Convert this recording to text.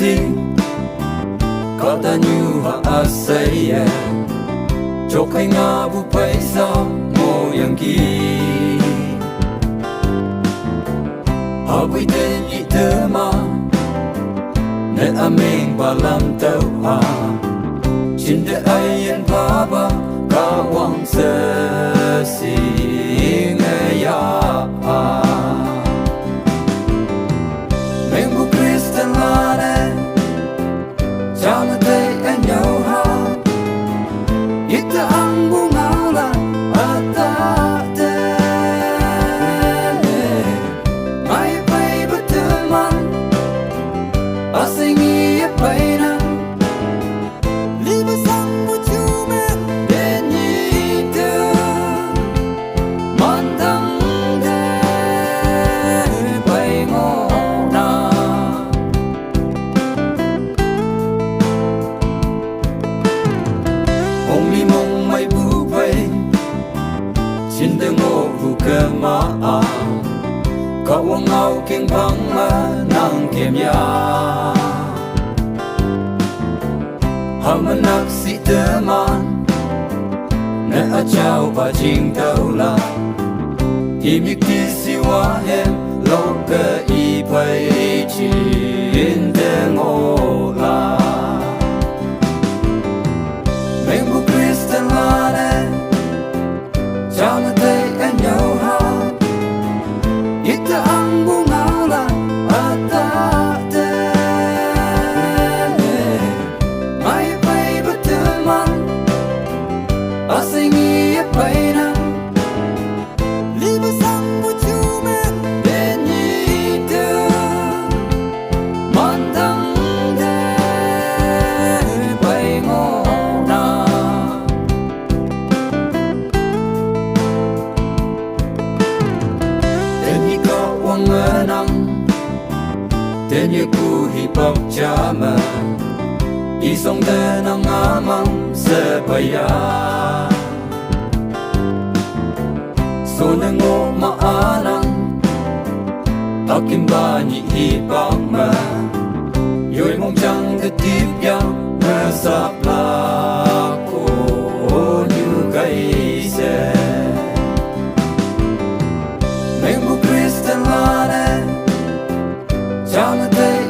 ti có ta như hoa say cho khai nga bu phải sao ngô yang ki họ vui tên nhị thơ mà nên aming balam tàu ha chính để ai yên phá ba Kahwang Shupshe Yeshing Meipu Christian lane Jangan thấy anh nhau ha Ita ang bunga la ata te Mai bay betul man Asing ia bay na Meipu cinta ngohu kema Kahwang au keng bang nang kem ya Hamanak si teman Ne achau ba jing tau la Himik ti siwa hem lo ke i pai chin te ngo la Meipu Christian lane Jangan thấy anh nhau ha Ita ang bunga la ata te Mai bay betul man Asing ia bay na Liba sang bujume Benita Mantang de bay ngona Menang Tanya ku hipok jama Isong tenang amang sepaya So nengo maanang Akim banyi hipok ma Yoy mong chang ketip yang Ngesap lako Như cây xe Meipu Christian lane Jangan thấy